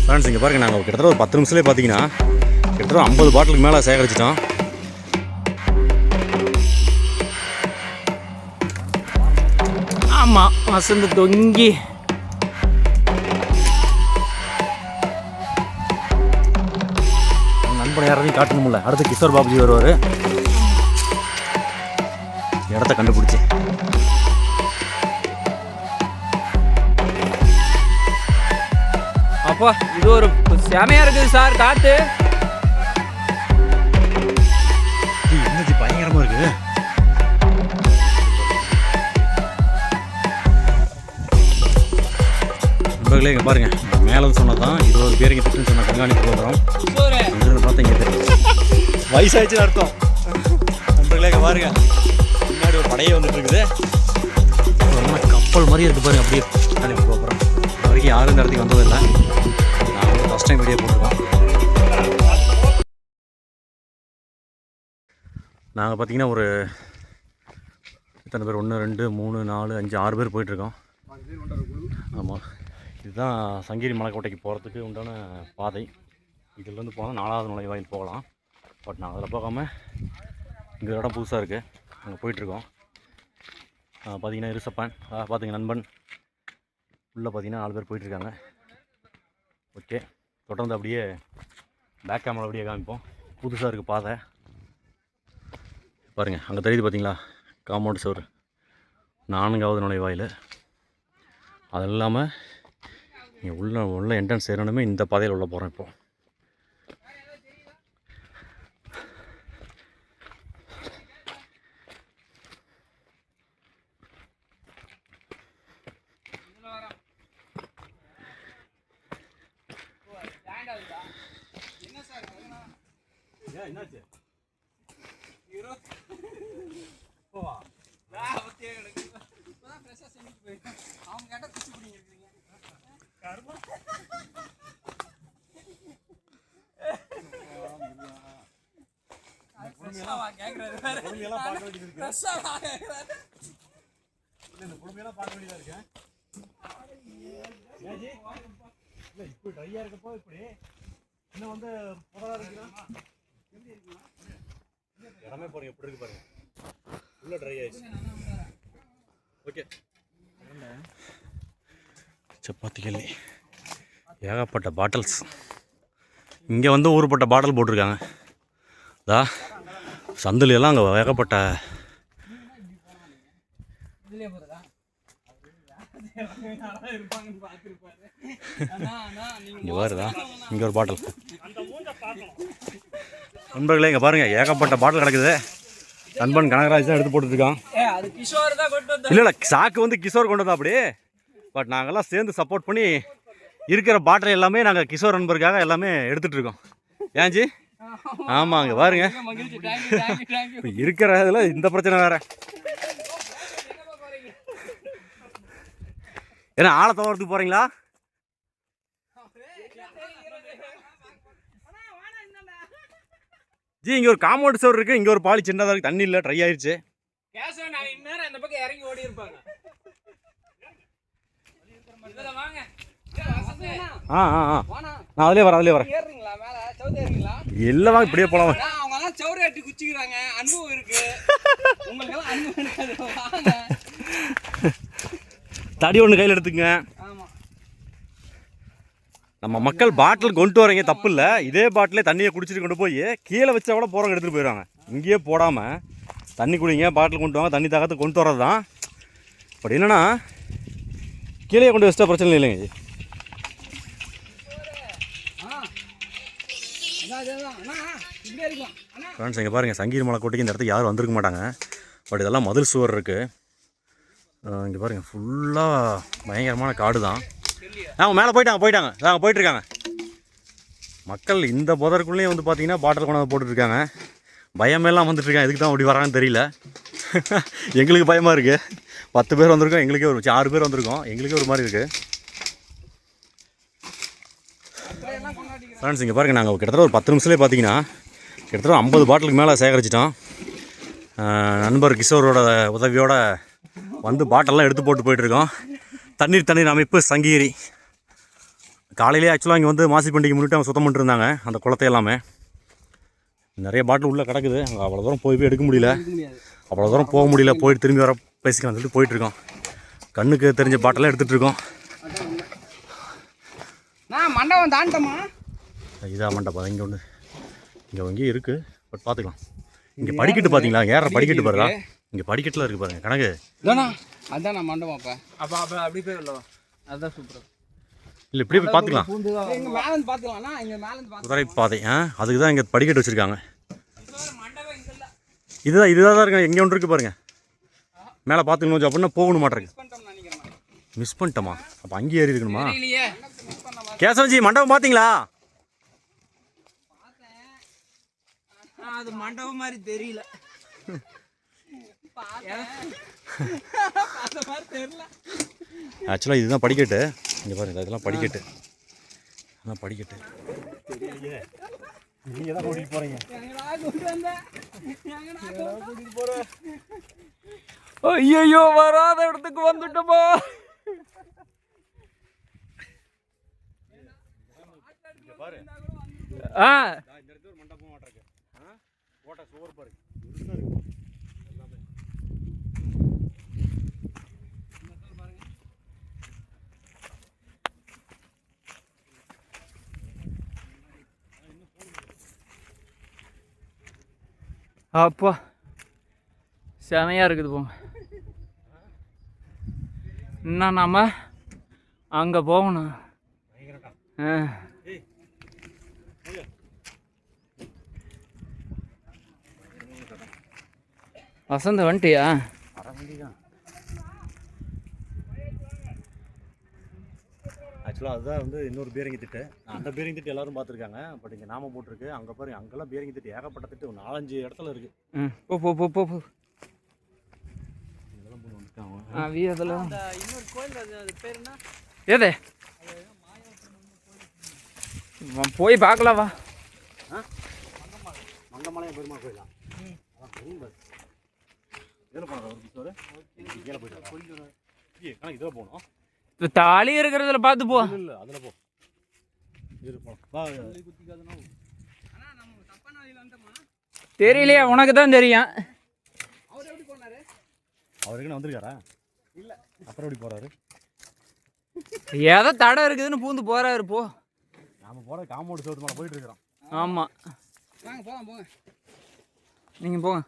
Friends இங்கே பாருங்கள், நாங்கள் கிட்டத்தட்ட ஒரு 10 நிமிஷத்துலேயே பார்த்தீங்கன்னா கிட்டத்தட்ட 50 பாட்டிலுக்கு மேலே சேகரிச்சிட்டோம். ஆமாம், வசந்து தொங்கி நண்பனை யாரையும் காட்டணும்ல. அடுத்து கிஷோர் பாபுஜி வருவார். இடத்த கண்டுபிடிச்சி அப்பா இது ஒரு செமையாக இருக்குது சார். காற்று என்னது பயங்கரமாக இருக்குது. நண்பர்களே இங்கே பாருங்கள், மேலே சொன்னது தான் 20 பேர் இங்கே திட்டுன்னு சொன்ன கண்காணிப்பு வந்துடும். இங்கே பார்த்தா இங்கே வயசாகிடுச்சுன்னு அர்த்தம். நண்பர்களே இங்கே பாருங்கள், முன்னாடி ஒரு படையே வந்துட்டு இருக்குது. ரொம்ப கப்பல் மாதிரி இருக்குது பாருங்கள். அப்படியே கண்காணிப்பு போகிறோம். இது வரைக்கும் யாரும் இந்த இடத்துக்கு வந்ததில்லை. நான் வந்து ஃபஸ்ட் டைம் வீடியோ போட்டிருக்கோம். நாங்கள் பார்த்தீங்கன்னா ஒரு எத்தனை பேர், 1 2 3 4 5 6 பேர் போயிட்டுருக்கோம். ஆமாம், இதுதான் சங்கிரி மலைக்கோட்டைக்கு போகிறதுக்கு உண்டான பாதை. இதிலேருந்து போனால் 4வது நுழைவாயில் போகலாம். பட் நாங்கள் அதில் போகாமல் இங்கே இடம் புதுசாக இருக்குது, அங்கே போயிட்டுருக்கோம். பார்த்தீங்கன்னா இருசப்பன், பார்த்திங்க நண்பன் உள்ளே பார்த்தீங்கன்னா 4 பேர் போயிட்டுருக்காங்க. ஓகே, தொடர்ந்து அப்படியே பேக் கேமரா அப்படியே காமிப்போம். புதுசாக இருக்குது பாதை பாருங்கள். அங்கே தெரியுது பார்த்தீங்களா, காம்பவுண்ட் சுவர், 4வது நுழைவாயில். அது இல்லாமல் இங்கே உள்ள என்ட்ரன்ஸ் ஏறணுமே இந்த பாதையில் உள்ள போகிறோம். இப்போது என்னாச்சு இப்போ ட்ரையாக இருக்கப்போ இப்படி இன்னும் வந்து புதராக இருக்குன்னா இடமே பாருங்க எப்படி இருக்கு பாருங்க. உள்ள ட்ரை ஆயிடுச்சு. ஓகே, சப்பாத்திகள் ஏகப்பட்ட பாட்டில்ஸ். இங்கே வந்து ஊருப்பட்ட பாட்டில் போட்டிருக்காங்க. அதா சந்திலெல்லாம் அங்கே ஏகப்பட்ட இங்கே வருதா. இங்கே ஒரு பாட்டில். நண்பர்களே இங்கே பாருங்கள், ஏகப்பட்ட பாட்டில் கிடக்குது. நண்பன் கனகராஜ் தான் எடுத்து போட்டுருக்கான். இல்லை இல்லை, சாக்கு வந்து கிஷோர் கொண்டு வந்தா அப்படி. பட் நாங்கள்லாம் சேர்ந்து சப்போர்ட் பண்ணி இருக்கிற பாட்டில் எல்லாமே நாங்கள் கிஷோர் நண்பருக்காக எல்லாமே எடுத்துகிட்டு இருக்கோம். ஏன்ஜி? ஆமாங்க பாருங்க, இப்போ இருக்கிற இதில் இந்த பிரச்சனை வேறு. ஏன்னா ஆழ தவறதுக்கு போகிறீங்களா? ஜி இங்கே ஒரு காம்பவுண்ட் சுவர் இருக்குது, இங்கே ஒரு பாலி சின்னதாக இருக்குது. தண்ணி இல்லை, ட்ரை ஆயிடுச்சு. நான் அதிலே வரேன். இல்லை வாங்க, இப்படியே போகலாம். தடி ஒன்று கையில் எடுத்துங்க. நம்ம மக்கள் பாட்டில் கொண்டு வரீங்க, தப்பு இல்லை. இதே பாட்டிலே தண்ணியை குடிச்சிட்டு கொண்டு போய் கீழே வச்சா கூட போகிறவங்க எடுத்துகிட்டு போயிடுவாங்க. இங்கேயே போடாமல் தண்ணி குடிங்க, பாட்டில் கொண்டு வாங்க, தண்ணி தாக்கத்தை கொண்டு வரது தான். பட் என்னென்னா கீழே கொண்டு வச்சிட்டா பிரச்சனை இல்லைங்க. ஃப்ரெண்ட்ஸ் இங்கே பாருங்கள், சங்கீர் மலைக்கோட்டைக்கு இந்த இடத்துக்கு யாரும் வந்திருக்க மாட்டாங்க. பட் இதெல்லாம் மதில் சுவர் இருக்குது. இங்கே பாருங்கள், ஃபுல்லாக பயங்கரமான காடு தான். மேலே போயிட்டாங்க நாங்கள் போயிட்டுருக்காங்க. மக்கள் இந்த புதருக்குள்ளேயே வந்து பார்த்தீங்கன்னா பாட்டில் கொண்டாந்து போட்டுட்ருக்காங்க. பயமெல்லாம் வந்துட்டுருக்காங்க. எதுக்கு தான் அப்படி வராங்கன்னு தெரியல. எங்களுக்கு பயமாக இருக்குது. 10 பேர் வந்திருக்கோம், எங்களுக்கே ஒரு 6 பேர் வந்திருக்கோம், எங்களுக்கே ஒரு மாதிரி இருக்குது. ஃப்ரெண்ட்ஸ் இங்கே பாருங்கள், நாங்கள் கிட்டத்தட்ட ஒரு 10 நிமிஷத்துலேயே பார்த்தீங்கன்னா கிட்டத்தட்ட 50 பாட்டிலுக்கு மேலே சேகரிச்சிட்டோம். நண்பர் கிஷோரோட உதவியோடு வந்து பாட்டிலெலாம் எடுத்து போட்டு போயிட்டுருக்கோம். தண்ணீர் அமைப்பு சங்ககிரி காலையிலே ஆக்சுவலாக இங்கே வந்து மாசி பண்டிகை முன்னிட்டு அவங்க சுத்தம் பண்ணிட்டு இருந்தாங்க அந்த குளத்தை எல்லாமே. நிறைய பாட்டில் உள்ளே கிடக்குது. அங்கே அவ்வளோ தூரம் போய் எடுக்க முடியல, அவ்வளோ தூரம் போக முடியல. போயிட்டு திரும்பி வர பேசிக்கலாம் சொல்லிட்டு போயிட்டுருக்கோம். கண்ணுக்கு தெரிஞ்ச பாட்டெல்லாம் எடுத்துகிட்டு இருக்கோம். மண்டபம் தாண்டமா இதான் மண்டபம். இங்கே ஒன்று இங்கே எங்கேயும் இருக்குது, பட் பார்த்துக்கலாம். இங்கே படிக்கட்டு பார்த்தீங்களா, ஏற படிக்கட்டு பாருடா. இங்கே படிக்கட்டில் இருக்குது பாருங்கள் கணக்கு. அதான் நான் மண்டபம் அப்போ அப்படி போய் இல்லவா, அதுதான் சூப்பர். இல்லை இப்படி போய் பார்த்துக்கலாம். இங்கே மேலேருந்து பார்த்துக்கலாம்ண்ணா, இங்கே மேலேருந்து குதிரை பாதை. அதுக்கு தான் இங்கே படிக்கட்டு வச்சுருக்காங்க. இதுதான் தான் இருக்கு. எங்கே ஒன்று இருக்குது பாருங்கள் மேலே பார்த்துக்கணும். அப்படின்னா போகணும் மாட்டேருக்கு. மிஸ் பண்ணிட்டோமா? அப்போ அங்கேயே ஏறி இருக்கணுமா? கேசவஜி மண்டபம் பார்த்தீங்களா? அது மண்டபம் மாதிரி தெரியல. ஆக்சுவலாக இதுதான் படிக்கட்டு. இங்கே பாருங்க, இதெல்லாம் படிக்கட்டு. அதான் படிக்கட்டு. நீங்கள் தான் கூட்டிகிட்டு போகிறீங்க. ஐயோ, வராத இடத்துக்கு வந்துட்டோமா? அப்பா செமையா இருக்குது போங்க. இன்னும் நாம அங்கே போகணும். வசந்த வந்துட்டியா? ஆக்சுவலாக அதுதான் வந்து இன்னொரு பீரங்கி திட்டு. அந்த பீரங்கி திட்டு எல்லாரும் பார்த்துருக்காங்க, பட் இங்கே நாம போட்டிருக்கு. அங்கே பாருங்க, அங்கெல்லாம் பீரங்கி திட்டு ஏகப்பட்ட திட்டு 4-5 இடத்துல இருக்குது. போ இதெல்லாம் போட்டு வந்துட்டாங்க. இன்னொரு கோயில் அது பேர் என்ன? ஏதே போய் பார்க்கலாம் வா. மங்கமலைய பெருமாள் கோயிலா? இதில் போனோம். கீழே போயிட்டு கணக்கு இதில் போகணும். இப்போ தாலி இருக்கிறதுல பார்த்து போ. இல்லை அதில் போ. இதில் போகணும். தெரியலையா? உனக்கு தான் தெரியும். அவருக்கு வந்திருக்காரா? இல்லை, அப்புறம் எப்படி போகிறாரு? ஏதோ தடை இருக்குதுன்னு பூந்து போகிறாரு. போ, நாம் போகிற காம்பவுண்ட் சோத்து மேலே போயிட்டு இருக்கிறோம். ஆமாம், போங்க நீங்கள் போங்க.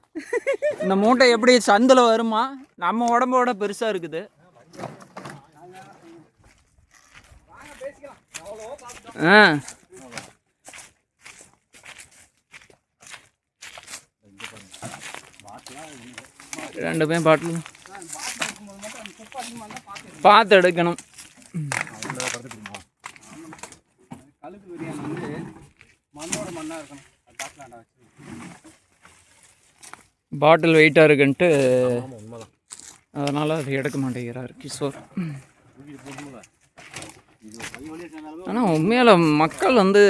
இந்த மூட்டை எப்படி சந்தில் வருமா? நம்ம உடம்போட பெருசாக இருக்குது. ரெண்டு பேரும் பாட்டில் பார்த்து எடுக்கணும். பாட்டில் வெயிட்டாக இருக்குன்ட்டு அதனால் அது எடுக்க மாட்டேங்கிறார் கிஷோர். ஆனால் உண்மையால் மக்கள் வந்து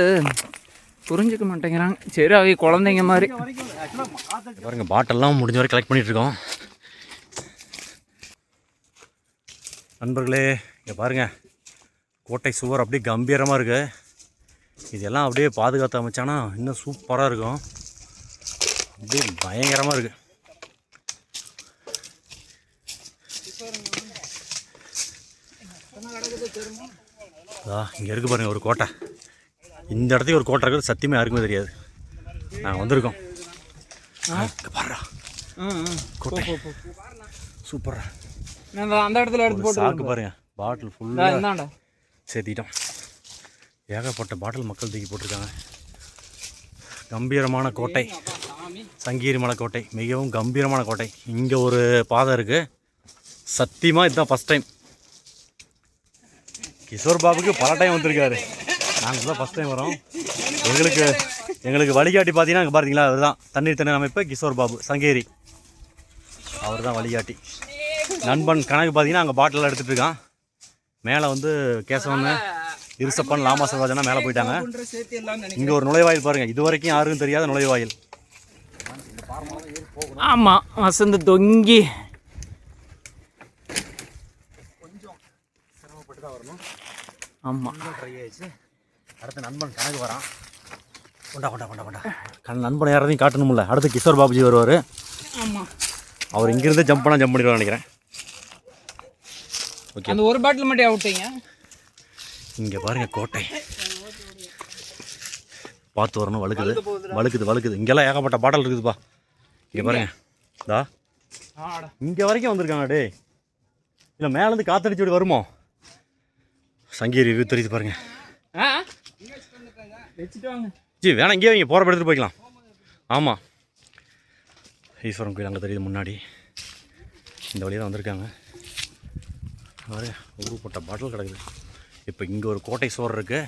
புரிஞ்சுக்க மாட்டேங்கிறாங்க. சரி, அவங்க குழந்தைங்க மாதிரி. பாருங்க, பாட்டெல்லாம் முடிஞ்ச வரை கலெக்ட் பண்ணிகிட்டு இருக்கோம். நண்பர்களே, இங்கே பாருங்கள், கோட்டை சுவர் அப்படியே கம்பீரமாக இருக்குது. இதெல்லாம் அப்படியே பாதுகாத்து அமைச்சானா இன்னும் சூப்பராக இருக்கும். அப்படியே பயங்கரமாக இருக்குது. இங்கே இருக்குது பாருங்கள் ஒரு கோட்டை. இந்த இடத்துக்கு ஒரு கோட்டை இருக்குது. சத்தியமாக யாருக்குமே தெரியாது. நாங்கள் வந்திருக்கோம். பாருடா கோட்டை சூப்பரா. அந்த இடத்துல எடுத்து போட்டு சாக்கு பாருங்க. பாட்டில் ஃபுல்லாக சேர்த்திட்டோம். ஏகப்பட்ட பாட்டில் மக்கள் தூக்கி போட்டிருக்காங்க. கம்பீரமான கோட்டை, சங்ககிரி மலைக்கோட்டை, மிகவும் கம்பீரமான கோட்டை. இங்கே ஒரு பாதை இருக்குது. சத்தியமாக இதுதான் ஃபஸ்ட் டைம். கிஷோர் பாபுக்கு பல டைம் வந்திருக்காரு. நாங்கள் தான் ஃபஸ்ட் டைம் வரோம். எங்களுக்கு வழிகாட்டி பார்த்தீங்கன்னா அங்கே பார்த்தீங்களா, அவர் தான் தண்ணீர் தண்ணீர் அமைப்பு கிஷோர் பாபு சங்ககிரி. அவர் தான் வழிகாட்டி. நண்பன் கணக்கு பார்த்தீங்கன்னா அங்கே பாட்டிலெலாம் எடுத்துகிட்டு இருக்கான். மேலே வந்து கேசவன், இருசப்பன், லாமாசராஜனா மேலே போயிட்டாங்க. இங்கே ஒரு நுழைவாயில் பாருங்கள். இது வரைக்கும் யாருக்கும் தெரியாத நுழைவாயில். ஆமாம், வசந்த தொங்கி கொஞ்சம் சிரமப்பட்டு தான் வரணும். ஆமாம், ட்ரை ஆயிடுச்சு. அடுத்து நண்பன் கணக்கு வரான். கொண்டா நண்பன் யாரையும் காட்டணும்ல. அடுத்து கிஷோர் பாபுஜி வருவார். ஆமாம், அவர் இங்கேருந்தே ஜம்ப் பண்ணிடுவார் நினைக்கிறேன். ஓகே, அந்த ஒரு பாட்டில் மட்டும் அவுட்டீங்க. இங்கே பாருங்கள் கோட்டை பார்த்து வரணும். வழுக்குது. இங்கெல்லாம் ஏகப்பட்ட பாட்டில் இருக்குதுப்பா. இங்கே பாருங்க, இதா இங்கே வரைக்கும் வந்திருக்காங்க. டே இல்லை மேலேருந்து காற்றடிச்சு விட வருமோ? சங்கீரி இது தெரியுது பாருங்க. ஜி வேணாம், இங்கேயே வைங்க, போகிற எடுத்துகிட்டு போய்க்கலாம். ஆமாம், ஈஸ்வரன் கோயில் அங்கே தெரியுது முன்னாடி. இந்த வழியாக தான் வந்திருக்காங்க. பாருங்க, ஊருப்பட்ட பாட்டில் கிடக்குது. இப்போ இங்கே ஒரு கோட்டை சோறு இருக்குது.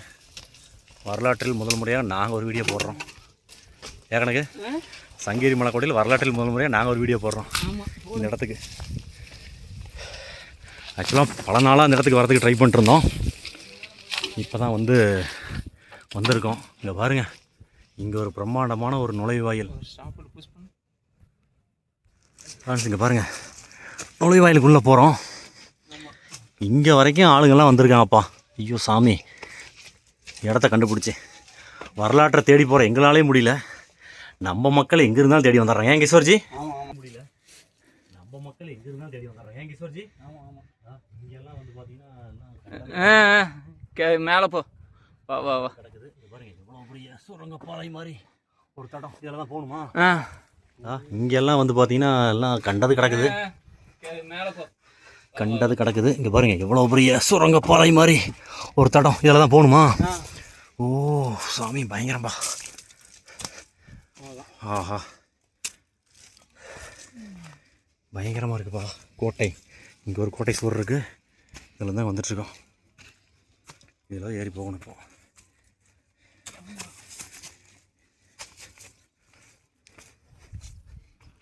வரலாற்றில் முதல் முறையாக நாங்கள் ஒரு வீடியோ போடுறோம். ஏகனக்கு சங்ககிரி மலைக்கோட்டையில் வரலாற்றில் முதல் முறையாக நாங்கள் ஒரு வீடியோ போடுறோம் இந்த இடத்துக்கு. ஆக்சுவலாக பல நாளாக அந்த இடத்துக்கு வரதுக்கு ட்ரை பண்ணிட்டுருந்தோம். இப்போ தான் வந்திருக்கோம். இங்கே பாருங்கள், இங்கே ஒரு பிரம்மாண்டமான ஒரு நுழைவாயில். இங்கே பாருங்கள், நுழைவாயிலுக்குள்ளே போகிறோம். இங்கே வரைக்கும் ஆளுங்கள்லாம் வந்திருக்காங்கப்பா. ஐயோ சாமி, இடத்த கண்டுபிடிச்சி வரலாற்றை தேடி போகிற எங்களாலே முடியல. நம்ம மக்கள் எங்கே இருந்தாலும் தேடி வந்துடுறாங்க. ஏன் கிஷோர்ஜி? முடியல, நம்ம மக்கள் எங்கே இருந்தாலும் தேடி வந்துடுறாங்க. ஏன் கிஷோர்ஜி? இங்கெல்லாம் வந்து பார்த்தீங்கன்னா மேலே போ, வா கிடக்குது. பாருங்க, எவ்வளோ பெரிய சுரங்கப்பாறை மாதிரி ஒரு தடம். இதெல்லாம் தான் போகணுமா? இங்கெல்லாம் வந்து பார்த்தீங்கன்னா எல்லாம் கண்டது கிடக்குது. மேலே போ, கண்டது கிடக்குது. இங்கே பாருங்கள், எவ்வளோ பெரிய சுரங்கப்பாறை மாதிரி ஒரு தடம். இதில் தான் போகணுமா? ஓ சாமி, பயங்கரம்பா. ஆஹா, பயங்கரமாக இருக்குப்பா கோட்டை. இங்கே ஒரு கோட்டை சுவர் இருக்குது. இதில் தான் வந்துட்டுருக்கோம். இதில் ஏறி போகணும். இப்போ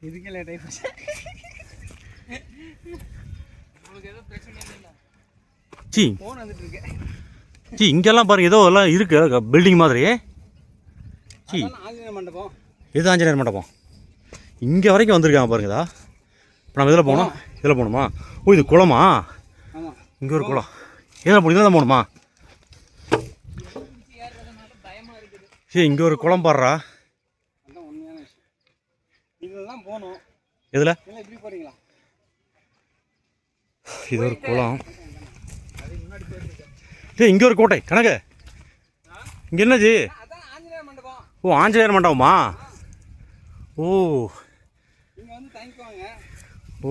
இதுக்கே லேட் ஆகி போச்சு. சி சி இங்கெல்லாம் பாருங்கள், ஏதோ எல்லாம் இருக்குது பில்டிங் மாதிரி. சி மண்டபம், இது ஆஞ்சநேயர் மண்டபம். இங்கே வரைக்கும் வந்திருக்காங்க பாருங்கதா. இப்போ நம்ம இதில் போகணும். இதில் போகணுமா? ஓ இது குளமா? இங்கே ஒரு குளம். இதில் தான் போகணுமா? சரி, இங்கே ஒரு குளம் பாடுறா. எதில்? இது ஒரு குளம். சரி, இங்கே ஒரு கோட்டை கணக்கு. இங்கே என்னது? ஓ ஆஞ்சநேயர் மண்டபமா? ஓ ஓ,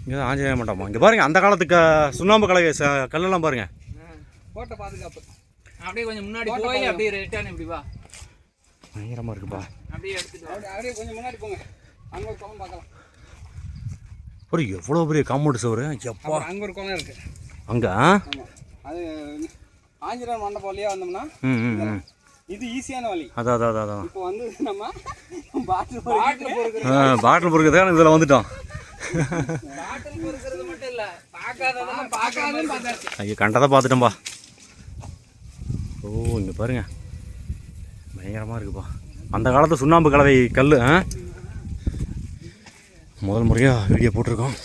இங்கே தான் ஆஞ்சநேயர் மண்டபமா? இங்கே பாருங்கள், அந்த காலத்துக்கு சுண்ணாம்பு கல்லெல்லாம் பாருங்கள். கோட்டை பாதுகாப்பு. அப்படியே கொஞ்சம் முன்னாடி போய் அப்படியே ரிட்டர்ன் இப்படி வா. பயங்கரமாக இருக்குப்பா. அப்படியே எடுத்துட்டு அப்படியே கொஞ்சம் முன்னாடி போங்க. அங்கே ஒரு குளம் பார்க்கலாம். ஒரு எவ்வளோ பெரிய காம்பவுண்ட் சுவர். எப்பா, அங்கே ஒரு குளம் இருக்குது. அங்கே அது ஆஞ்சநேயர் மண்டபம் வழியாக வந்தோம்னா இது ஈஸியான வழி. அதான் இப்போ வந்து நம்ம பாட்டில் பொறுக்கிறதுக்காக இதில் வந்துட்டோம். பாட்டில் பொறுக்கிறது மட்டும் இல்லை, பார்க்காததும் பார்த்தாச்சு. ஐயோ, கண்டதை பார்த்துட்டோம்பா. ஓ இங்கே பாருங்க, பயங்கரமாக இருக்குப்பா. அந்த காலத்து சுண்ணாம்பு கலவை கல். முதல் முறையாக வீடியோ போட்டிருக்கோம்.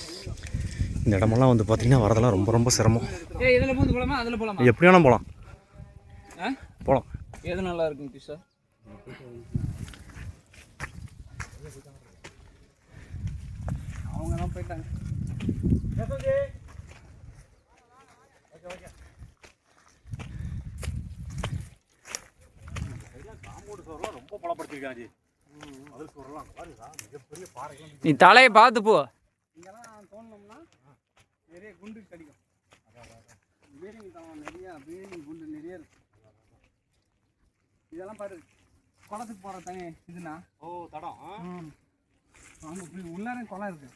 இந்த இடமெல்லாம் வந்து பார்த்திங்கன்னா வரதெல்லாம் ரொம்ப ரொம்ப சிரமம். எப்படி வேணால் போகலாம். எது நல்லா இருக்கும் கிஷோர்? அவங்கலாம் போயிட்டாங்க. ரொம்ப பலப்படுத்திருக்காங்க. நீ தலையை பார்த்து போ. இங்கெல்லாம் தோணும்னா நிறைய குண்டு கிடைக்கும். பீடிங் குண்டு நிறைய இருக்கு. இதெல்லாம் பாரு, குளத்துக்கு போகிற தண்ணி இதுனா. ஓ தடம். உள்ளார குளம் இருக்கு.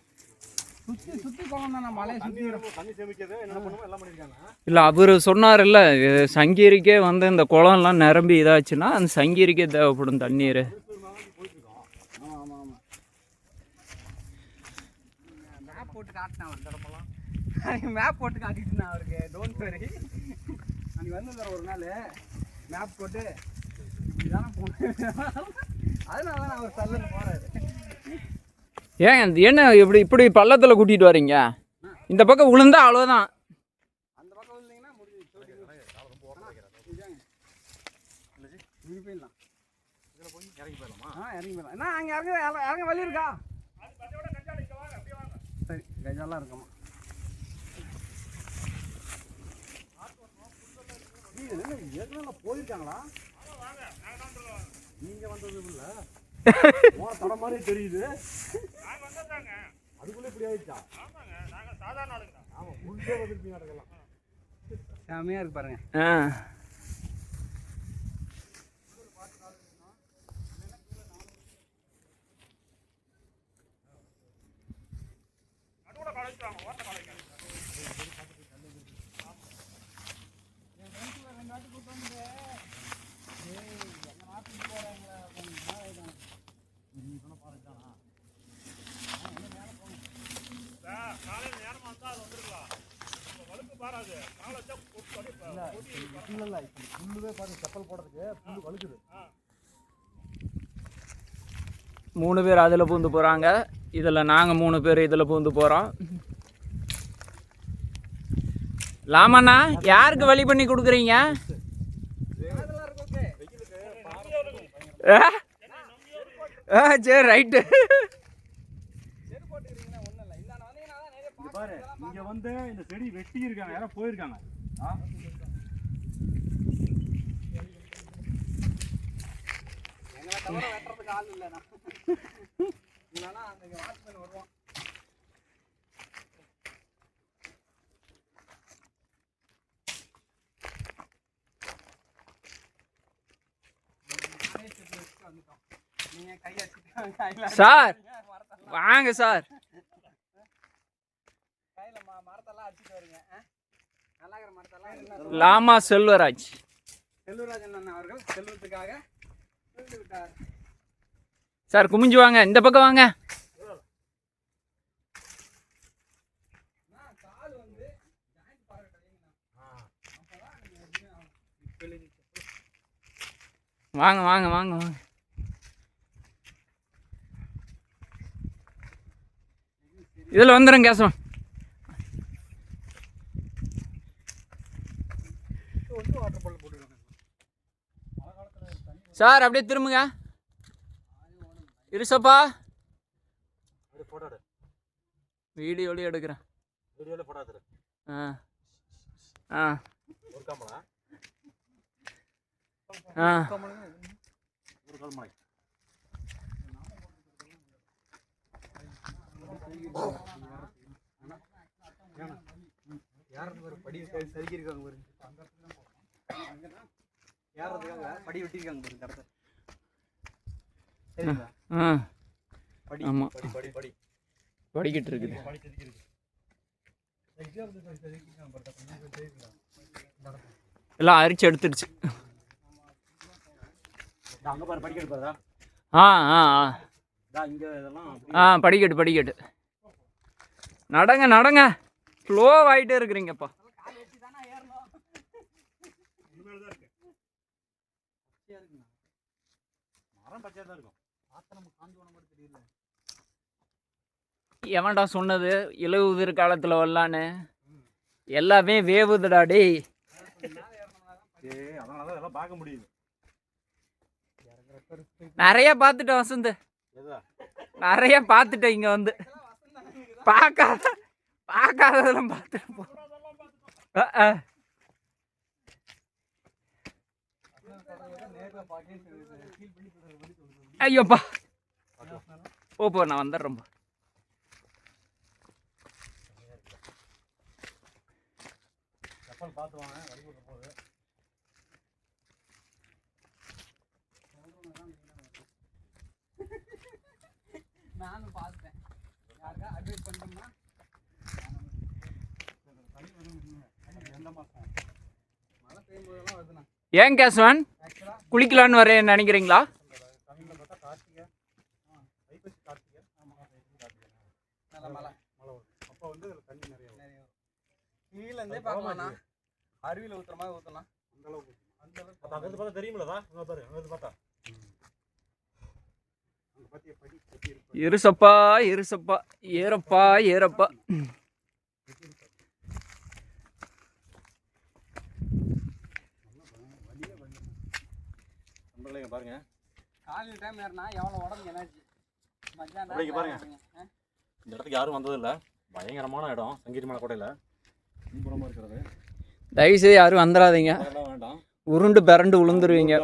சுற்றி குளம் தான். மலையை சுற்றி தண்ணி சேமிக்கிறது என்ன பண்ணுவோம் எல்லாம் பண்ணியிருக்காங்க. இல்லை, அவர் சொன்னார்ல, சங்ககிரிக்கே வந்து இந்த குளம்லாம் நிரம்பி இதாச்சுன்னா அந்த சங்ககிரிக்கே தேவைப்படும் தண்ணீர். மேப் போட்டு காட்டினேன் அவர் இடமெல்லாம். மேப் போட்டு காட்டிட்டு அவருக்கு டோன்ட் வரி. அன்றைக்கி வந்து ஒரு நாள் மேப் போட்டு இப்படிதானே போனேன். அதனால தான் அவர் தள்ளுன்னு போகிறாரு. ஏன் என்ன இப்படி பள்ளத்தில் கூட்டிகிட்டு வரீங்க? இந்த பக்கம் விழுந்தா அவ்வளோதான். அந்த பக்கம் விழுந்தீங்கன்னா முடிஞ்சு போயிடலாம். இதில் போய் இறங்கி போயிடலாமா? இறங்கி போயிடலாம். என்ன அங்கே இறங்க வழி இருக்கா? சரி, கஜாலாம் இருக்குமா? ஏற்கனவே போயிருக்காங்களா? நீங்க வந்தது இல்லை, தடம் மாதிரி தெரியுது. அதுக்குள்ளே இப்படி ஆயிடுச்சா? ஆமாம், முன்னே வந்துருப்பீங்க. நடக்கலாம் செமையாக இருக்கு பாருங்க. புல்லுவே பாருங்க, செப்பல் போடுறதுக்கு புல்லு வழுக்குது. 3 பேர் அதில் பூந்து போகிறாங்க. இதில் நாங்கள் 3 பேர் இதில் பூந்து போகிறோம். லாமண்ணா, யாருக்கு வழி பண்ணி கொடுக்குறீங்க? சரி, ரைட்டு. பாரு, இங்க வந்து இந்த செடி வெட்டி இருக்காங்க, யாரும் போயிருக்காங்க. வெட்டுறதுக்கு ஆள் இல்லைண்ணா. அங்கே வாட்ச்மேன் வருவான். சார் வாங்க சார். லாமா செல்வராஜ் அண்ணன் அவர்கள் செல்வத்துக்காக சார் குமிஞ்சு வாங்க, இந்த பக்கம் வாங்க. வாங்க வாங்க வாங்க வாங்க. இதில் வந்துடும் கேசவன். சார் அப்படியே திரும்புங்க. இருசப்பா, வீடியோலயே எடுக்கிறேன். ஆ ஆ ஆ படி சரிக்கிருக்காங்க பாருங்க. ஏறதுக்காக படி வெட்டிருக்காங்க பாருங்க கடத்தை. சரிங்களா? படி ஆமாம், படி படி படி படிக்கிட்டு இருக்குது. எல்லாம் அரிச்சு எடுத்துடுச்சு. அங்கே பாரு, படிக்கட்டு பாருதா. ஆ ஆ ஆ இங்கே இதெல்லாம் படிக்கட்டு படிக்கட்டு. நடங்க நடங்க, ஸ்லோ ஆகிட்டே இருக்கிறீங்கப்பா. மரம் பச்சையாக தான் இருக்கும். எவன்டா சொன்னது இலவுதிர் காலத்தில் வரலான்னு? எல்லாமே வேவுதுடா டேய். அதனால தான் இதெல்லாம் பார்க்க முடியுது. நிறைய பார்த்துட்டேன் வசந்த், நிறைய பார்த்துட்டேன். இங்கே வந்து பார்க்காததெல்லாம் பார்த்துட்டு போ. ஐயோப்பா, போ நான் வந்துடுறேன். பார்த்து வாங்க, வழிபட்டு போகுது. நானும் பார்த்தேன். யாருக்கா அட்வைஸ் பண்ணோம்னா மழை பெய்யும் போதெல்லாம் வருதுண்ணா. ஏன் கேசவன் குளிக்கலான்னு வர நினைக்கிறீங்களா? கீழே பார்க்கலாம், அருவியில் ஊற்றுற மாதிரி ஊற்றலாம். அந்த அளவுக்கு அங்கிருந்து பார்த்தா தெரியுமில்லதா? பாரு, அங்கிருந்து பார்த்தா இருசப்பா இருசப்பா, ஏறப்பா ஏறப்பா. நண்பர்களே இங்க பாருங்க, காலையில் டைம் ஏறினா எவ்வளோ உடம்பு எனர்ஜி. மத்தியானம் அப்படியே பாருங்க. இந்த இடத்துக்கு யாரும் வந்ததில்லை. பயங்கரமான இடம் சங்கிரி மலைக்கோட்டையில் பின்புறமாக இருக்கிறது. தயவுசெய்து யாரும் வந்துடாதீங்க, அதெல்லாம் வேண்டாம். உருண்டு பிறண்டு விழுந்துருவீங்க.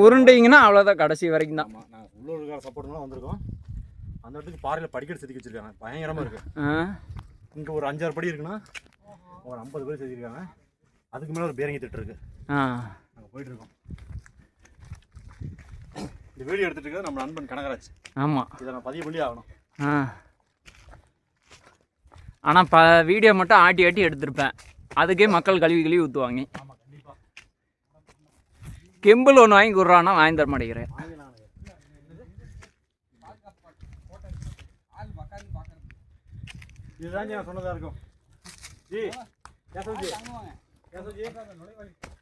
உருண்டிங்கன்னா அவ்வளோதான், கடைசி வரைக்கும் தான். ஆமாம், நாங்கள் உள்ளூர்கார சப்போர்ட்னால வந்திருக்கோம். அந்த இடத்துக்கு பாறையில் படிக்கட்டு செதுக்கி வச்சுருக்காங்க, பயங்கரமாக இருக்குது. இங்கே ஒரு 5-6 படி இருக்குன்னா ஒரு 50 பேர் செதுக்கிருக்காங்க. அதுக்கு மேலே ஒரு பேரங்கி திட்டு இருக்குது. நாங்கள் போயிட்டுருக்கோம். இந்த வீடியோ எடுத்துகிட்டு இருக்கிறது நம்ம நண்பன் கனகராஜ். ஆமாம், இதை நான் பதிவு பண்ணி ஆகணும். ஆனால் வீடியோ மட்டும் ஆட்டி ஆட்டி எடுத்திருப்பேன். அதுக்கே மக்கள் கழுவி ஊற்றுவாங்க. ஆமாம், கண்டிப்பாக. கெம்பிள் ஒன்று வாங்கி கொடுறான்னா வாங்கி தர மாட்டேங்கிறேன். இதுதான் நான் சொன்னதாக இருக்கும். ஜி கேசவஜி,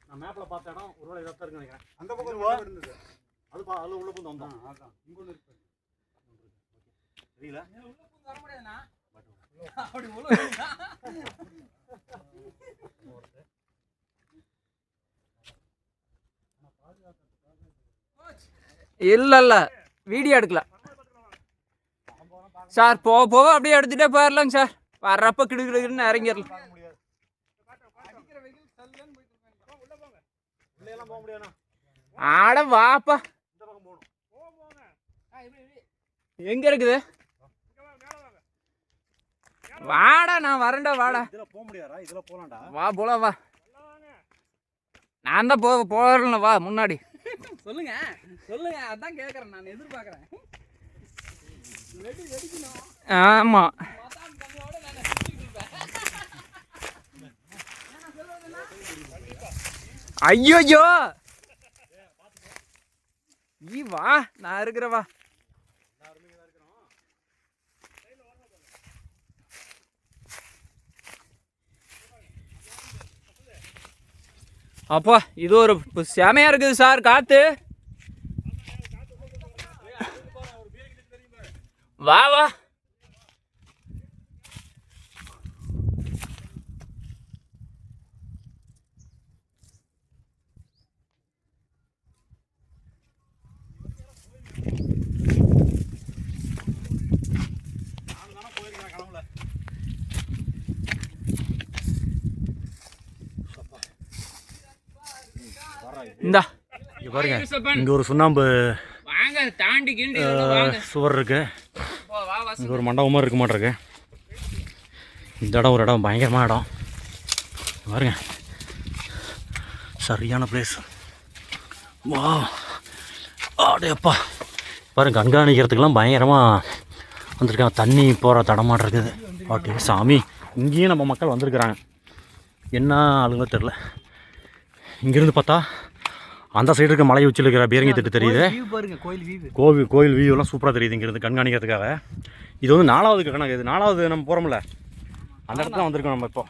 நான் மேப்பில் பார்த்த இடம் ஒருவேளை இதாக இருக்குன்னு நினைக்கிறேன். அந்த பக்கம் இருந்தது, அது அதில் உள்ள பூந்து வந்தோம். அதான் இங்கே ஒன்று இருக்கு தெரியல. இல்லை வீடியோ எடுக்கல சார். போக அப்படியே எடுத்துகிட்டே போயிடலாங்க சார். வர்றப்ப கிடுக்கிடுன்னு இறங்கிடலாம். ஆட வாப்பா, எங்க இருக்குது? வாடா, நான் வரேன்டா, வாடா. இதில் போக முடியாதா? இதில் போகலாம்டா. வா போல வா. நான் தான் போகல, வா முன்னாடி. சொல்லுங்க அதான் கேட்குறேன், நான் எதிர்பார்க்குறேன். ஆமாம், ஐயோ ஈ வா, நான் இருக்கிறவா. அப்பா இது ஒரு செமையா இருக்குது சார் காத்து. வா வா. இந்தா இங்கே பாருங்க, இங்கே ஒரு சுண்ணாம்பு தாண்டி சுவர் இருக்கு. இங்கே ஒரு மண்டபமாக இருக்க மாட்டிருக்கு. இந்த இடம் ஒரு இடம், பயங்கரமான இடம் பாருங்க, சரியான பிளேஸ். வா ஆடேப்பா பாருங்க, கண்காணிக்கிறதுக்கெல்லாம் பயங்கரமாக வந்திருக்காங்க. தண்ணி போகிற தடமாட்டம் இருக்குது. ஓகே சாமி, இங்கேயும் நம்ம மக்கள் வந்திருக்கிறாங்க. என்ன ஆளுங்களோ தெரில. இங்கேருந்து பார்த்தா அந்த சைடு இருக்க மலை உச்சியில் இருக்கிற பேரங்கி திட்டு தெரியுது. கோவில் வியூலாம் சூப்பராக தெரியுது இங்கேருந்து கண்காணிக்கிறதுக்காக. இது வந்து 4வது கணக்கு. இது 4வது நம்ம போகிறோம்ல, அந்த இடத்துல வந்திருக்கோம் நம்ம இப்போ.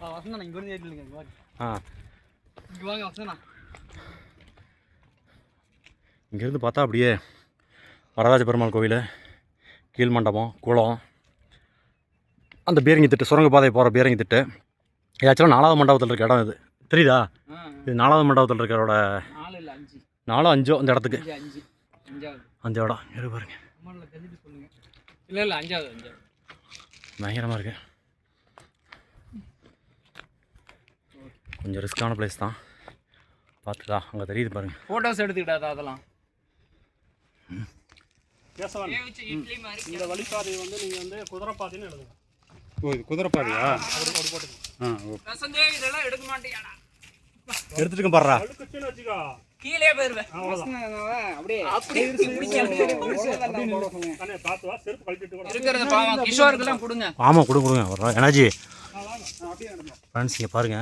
இங்கேருந்து பார்த்தா அப்படியே வரராஜ பெருமாள் கோவில், கீழ் மண்டபம், குளம், அந்த பேரங்கி திட்டு, சுரங்கப்பாதை போகிற பேரங்கி திட்டு. இது ஆக்சுவலாக 4வது மண்டபத்தில் இருக்க இடம். இது தெரியுதா? இது 4வது மண்டபத்தில் இருக்கிறோட 4 5 அந்த இடத்துக்கு 5 இடம் இருக்கு பாருங்க. இல்லை 5வது பயங்கரமாக இருக்கு. கொஞ்சம் ரிஸ்க்கான பிளேஸ் தான். பார்த்துதா அங்கே தெரியுது பாருங்க. ஃபோட்டோஸ் எடுத்துக்கிட்டா அதெல்லாம். இந்த வழிபாதை வந்து நீங்கள் வந்து குதிரைப்பாதைன்னு எழுதுங்க. ஓ, இது குதிரைப்பாதையா? இதெல்லாம் எடுக்க மாட்டேன். எடுத்துட்டு பாடுறா, வச்சுக்கோ கீழே போயிருவேன். கொடுங்க. ஆமாம் கொடுங்க வர்றோம். எனர்ஜி ஃப்ரெண்ட்ஸ் இங்கே பாருங்க,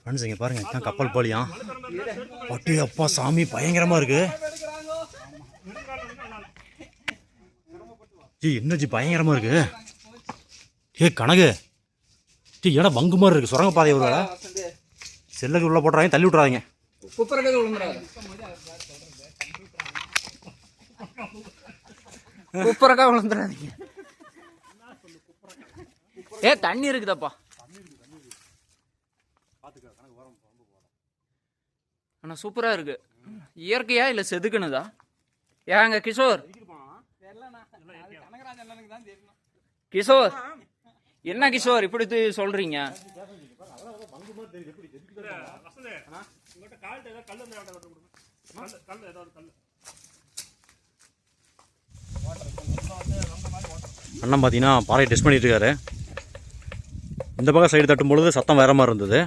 ஃப்ரெண்ட்ஸ் இங்கே பாருங்க, இதுதான் கப்பல் பாலியாம். பட்டி அப்பா சாமி பயங்கரமாக இருக்கு. ஜி என்னஜி பயங்கரமாக இருக்கு. கணக்கு டீ இடம் பங்கு மாதிரி இருக்குது. சுரங்கப்பாதை ஒரு வேலை செல்லுக்கு உள்ளே போட்டுறாங்க, தள்ளி விட்றாங்க. குப்பரக்கா விழுந்துடாதீங்க. தண்ணி இருக்குதாப்பா. ஆனா சூப்பரா இருக்கு. இயற்கையா இல்ல செதுக்குனதா? ஏங்க கிஷோர், கிஷோர் என்ன கிஷோர் இப்படி சொல்றீங்க? அண்ணன் பார்த்தீங்கன்னா பாறையை டெஸ்ட் பண்ணிட்டு இருக்காரு. இந்த பக்கம் சைடு தட்டும் பொழுது சத்தம் வேற மாதிரி இருந்தது.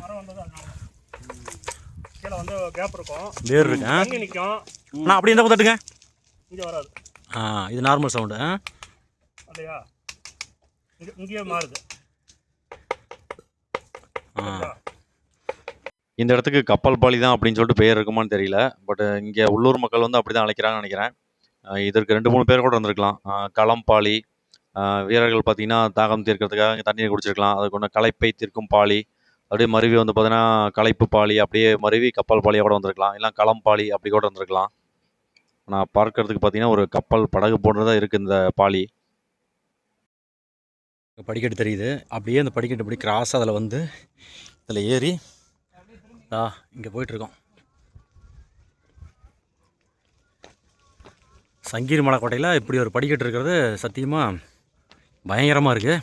கீழே வந்து கேப் இருக்கும், வேர் இருக்கு. தண்ணி நிற்கும். அண்ணா அப்படி இந்த பக்கம் தட்டுங்க. இங்கே வராது. இது நார்மல் சவுண்டு. அப்படியா? இங்கேயே மாறுது. இந்த இடத்துக்கு கப்பல் பாலி தான் அப்படின்னு சொல்லிட்டு பேர் இருக்குமான்னு தெரியல. பட் இங்கே உள்ளூர் மக்கள் வந்து அப்படி தான் அழைக்கிறாங்கன்னு நினைக்கிறேன். இதற்கு 2-3 பேர் கூட இருந்திருக்கலாம். களம்பாலி, வீரர்கள் பார்த்திங்கன்னா தாகம் தீர்க்கிறதுக்காக தண்ணியை குடிச்சிருக்கலாம். அதுக்கு ஒன்று களைப்பை தீர்க்கும் பாலி, அப்படியே மருவி வந்து பார்த்தீங்கன்னா களைப்பு பாலி, அப்படியே மருவி கப்பல் பாலியாக கூட வந்திருக்கலாம். இல்லை களம்பாலி அப்படி கூட இருந்திருக்கலாம். நான் பார்க்கறதுக்கு பார்த்தீங்கன்னா ஒரு கப்பல் படகு போன்றதாக இருக்குது இந்த பாலி. படிக்கட்டு தெரியுது. அப்படியே அந்த படிக்கட்டு அப்படி கிராஸ் அதில் வந்து இதில் ஏறி இங்கே போயிட்டுருக்கோம். சங்ககிரி மலைக்கோட்டையில் இப்படி ஒரு படிக்கட்டு இருக்கிறது சத்தியமாக பயங்கரமாக இருக்குது.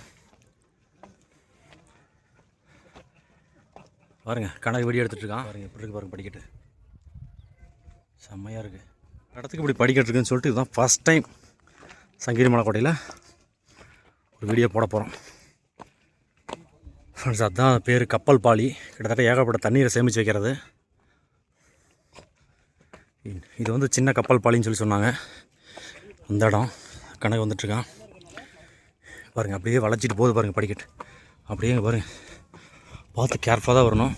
பாருங்கள், கணக்கு வெடி எடுத்துகிட்ருக்கான். பாருங்கள் எப்படி இருக்கு பாருங்கள், படிக்கட்டு செம்மையாக இருக்குது. இடத்துக்கு இப்படி படிக்கட்டு இருக்குன்னு சொல்லிட்டு இதுதான் ஃபஸ்ட் டைம் சங்ககிரி மலைக்கோட்டையில் ஒரு வீடியோ போட போகிறோம். ஃப்ரெண்ட்ஸ், அதுதான் பேர் கப்பல் பாலி. கிட்டத்தட்ட ஏகப்பட்ட தண்ணீரை சேமித்து வைக்கிறது. இது வந்து சின்ன கப்பல் பாலின்னு சொல்லி சொன்னாங்க. அந்த இடம் கணக்கு வந்துட்டுருக்கான். பாருங்கள் அப்படியே வளைச்சிட்டு போகுது பாருங்கள் படிக்கட்டு. அப்படியே பாருங்கள், பார்த்து கேர்ஃபுல்லாக தான் வரணும்.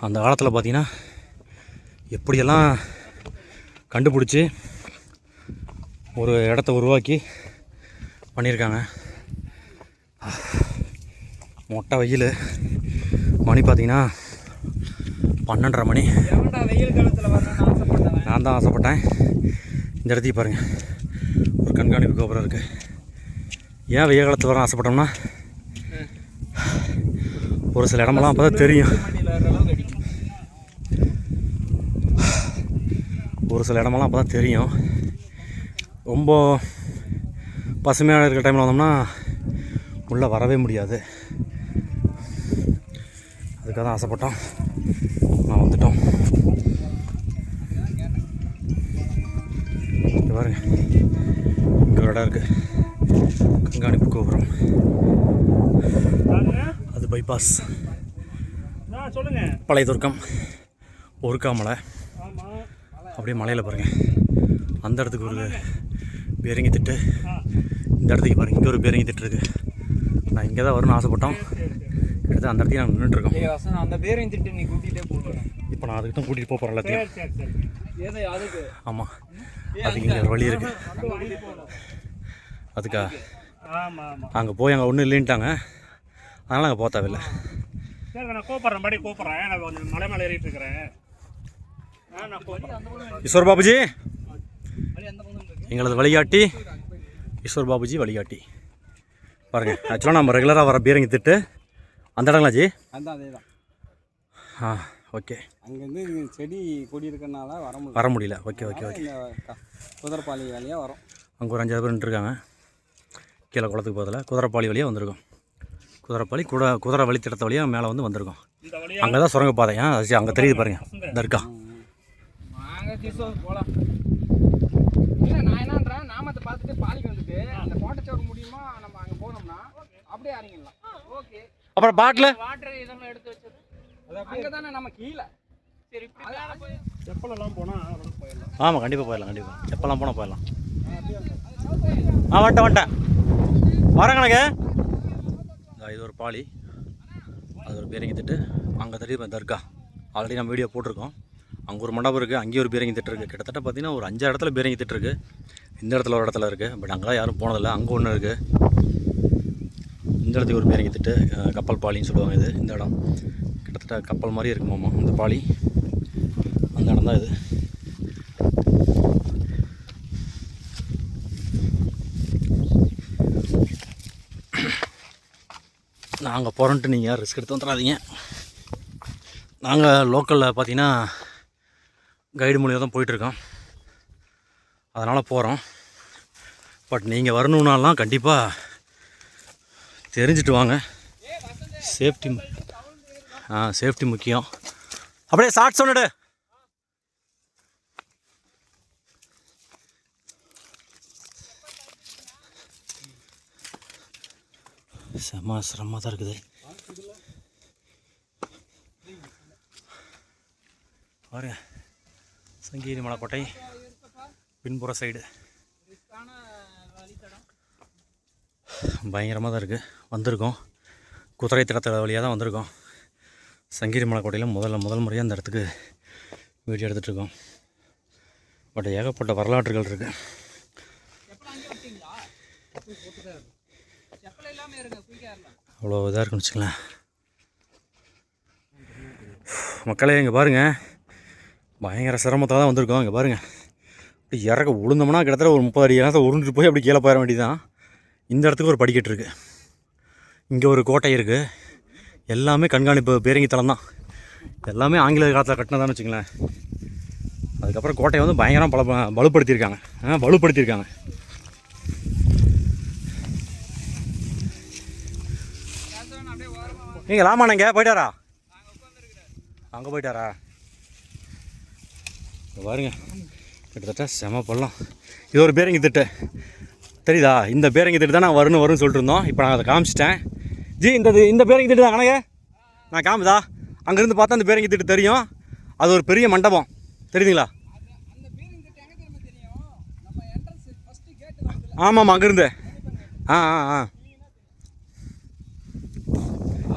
அந்த காலத்தில் பார்த்திங்கன்னா எப்படியெல்லாம் கண்டுபிடிச்சி ஒரு இடத்த உருவாக்கி பண்ணியிருக்காங்க. மொட்டை வெயில், மணி பார்த்திங்கன்னா 12:30 மணி. வெயில் காலத்தில் வரணும்னு நான் தான் ஆசைப்பட்டேன். இந்த இடத்துக்கு பாருங்கள், ஒரு கண்காணிப்பு கோபுரம் இருக்குது. ஏன் வெயில் காலத்தில் வர ஆசைப்பட்டோம்னா ஒரு சில இடமெல்லாம் அப்போ தான் தெரியும். ஒரு சில இடமெல்லாம் அப்போ தான் தெரியும். ரொம்ப பசுமையாக இருக்கிற டைமில் வந்தோம்னா உள்ளே வரவே முடியாது. அதுக்காக தான் ஆசைப்பட்டோம். நான் வந்துட்டோம். இங்கே பாருங்க, இங்கே ஒரு இடம் இருக்குது, கண்காணிப்பு கோபுரம். அது பைபாஸ் சொல்லுங்க. பழைய துர்க்கம் ஒருக்காமலை. அப்படியே மலையில் பாருங்கள், அந்த இடத்துக்கு ஒரு பேரிங்கி திட்டு, இந்த இடத்துக்கு பாருங்கள் இங்கே ஒரு பேரிங்கி திட்டு இருக்குது. நான் இங்கே தான் வரும்னு ஆசைப்பட்டோம். கிட்டத்தட்ட அந்த இடத்துக்கு நாங்கள் நின்றுட்டுருக்கோம். அந்த பேரிங்கி திட்டு நீ கூட்டிகிட்டே போகிறேன். இப்போ நான் அதுக்கு தான் கூட்டிகிட்டு போக போகிறேன் எல்லாத்தையும். அதுக்கு ஆமாம், அதுக்கு இங்கே ஒரு வழி இருக்குது. அதுக்கா அங்கே போய் அங்கே ஒன்றும் இல்லைன்ட்டாங்க, அதனால் அங்கே போக தேவையில்லை. சரி, நான் கூப்பிட்றேன், படி கூப்பிட்றேன். நான் கொஞ்சம் மலை மேலே ஏறிட்டு இருக்கிறேன். ஈஸ்வர் பாபுஜி எங்களது வழிகாட்டி, ஈஸ்வர் பாபுஜி வழிகாட்டி. பாருங்கள், ஆக்சுவலாக நம்ம ரெகுலராக வர பீரங்கி திட்டு அந்த இடங்களா ஜி? அதான் அதே தான். ஓகே. அங்கேருந்து செடி கொடி இருக்கனால வர முடியல. Okay okay okay. குதிரைப்பாலி வழியாக வரும். அங்கே ஒரு 5-6 பேர் நின்றுருக்காங்க. கீழே குளத்துக்கு போதில் குதிரைப்பாலி வழியாக வந்திருக்கோம். குதிரைப்பாலி குதிரை வழித்தடத்த வழியாக மேலே வந்து வந்திருக்கோம். அங்கே தான் சுரங்கப்பாதை. அங்கே தெரியுது பாருங்கள், தர்கா. போகலாம். இல்லை, நான் என்னன்றேன், நாமத்தை பார்த்துட்டு பாலிக்கு வந்துட்டு அந்த கோட்டைச்சோடு முடியுமா நம்ம அங்கே போனோம்னா அப்படியே இறங்கிடலாம். ஓகே. அப்புறம் பாட்டில் வாட்டர் இதெல்லாம் எடுத்து வச்சது அங்கே தானே நம்ம கீழே. சரி, இப்படி செப்பலெல்லாம் போனால் போயிடலாம். ஆமாம், கண்டிப்பாக போயிடலாம். கண்டிப்பாக செப்பெல்லாம் போனால் போயிடலாம். வந்துட்டேன் வரேங்க. இது ஒரு பாலி, அது ஒரு பீரங்கி திட்டு. அங்கே தெரியுது தர்கா. ஆல்ரெடி நம்ம வீடியோ போட்டிருக்கோம். அங்கே ஒரு மண்டபம் இருக்குது, அங்கேயும் ஒரு பீரங்கி திட்டு இருக்குது. கிட்டத்தட்ட பார்த்திங்கன்னா ஒரு 5 இடத்துல பீரங்கி திட்டு இருக்குது. இந்த இடத்துல ஒரு இடத்துல இருக்குது, பட் அங்கெல்லாம் யாரும் போனதில்லை. அங்கே ஒன்று இருக்குது. இந்த இடத்துக்கு ஒரு பீரங்கி திட்டு, கப்பல் பாலின்னு சொல்லுவாங்க. இது இந்த இடம் கிட்டத்தட்ட கப்பல் மாதிரி இருக்குமாம்மா இந்த பாலி. அந்த இடம் தான் இது. அங்கே போகிறோன்ட்டு நீங்கள் ரிஸ்க் எடுத்து வந்துடாதீங்க. நாங்கள் லோக்கலில் பார்த்தீங்கன்னா கைடு மூலியம் தான் போயிட்டுருக்கோம், அதனால் போகிறோம். பட் நீங்கள் வரணுன்னாலாம் கண்டிப்பாக தெரிஞ்சுட்டு வாங்க. சேஃப்டி முக்கியம். அப்படியே ஷார்ட் சொன்னடு. செம்ம சிரமமாக தான் இருக்குது. பாருங்க, சங்ககிரி மலைக்கோட்டை பின்புற சைடு பயங்கரமாக தான் இருக்குது. வந்திருக்கோம், குதிரை திறத்த வழியாக தான் வந்திருக்கோம். சங்ககிரி மலைக்கோட்டையில் முதல் முறையாக அந்த இடத்துக்கு வீடியோ எடுத்துகிட்ருக்கோம். பட் ஏகப்பட்ட வரலாற்றுகள் இருக்குது. அவ்வளோ இதாக இருக்குன்னு வச்சுக்கலாம். மக்களே இங்கே பாருங்கள், பயங்கர சிரமத்தில் தான் வந்திருக்கோம். இங்கே பாருங்கள், இப்படி இறக்க விழுந்தோம்னா கிட்டத்தட்ட ஒரு 30 அடி நேரத்தை உருண்டுட்டு போய் அப்படி கீழே போயிட வேண்டியதான். இந்த இடத்துக்கு ஒரு படிக்கட்டு இருக்குது, இங்கே ஒரு கோட்டை இருக்குது. எல்லாமே கண்காணிப்பு பேரங்கி தளம் தான். எல்லாமே ஆங்கில காலத்தில் கட்டினதான்னு வச்சுங்களேன். அதுக்கப்புறம் கோட்டையை வந்து பயங்கரம் வலுப்படுத்தியிருக்காங்க. நீங்கள் லாமாண்ணங்க போயிட்டாரா? அங்கே போயிட்டாரா? பாருங்க, கிட்டத்தட்ட செம பள்ளம். இது ஒரு பேரங்கி திட்டு தெரியுதா? இந்த பேரங்கி திட்டு தான் நான் வரும்னு சொல்லிட்டு இருந்தோம். இப்போ நான் அதை காமிச்சிட்டேன். ஜி, இந்த பேரங்கி திட்டு தான் கணக்கு நான் காமிதா. அங்கேருந்து பார்த்தா அந்த பேரங்கி திட்டு தெரியும். அது ஒரு பெரிய மண்டபம் தெரியுதுங்களா? ஆமாம், அங்கேருந்து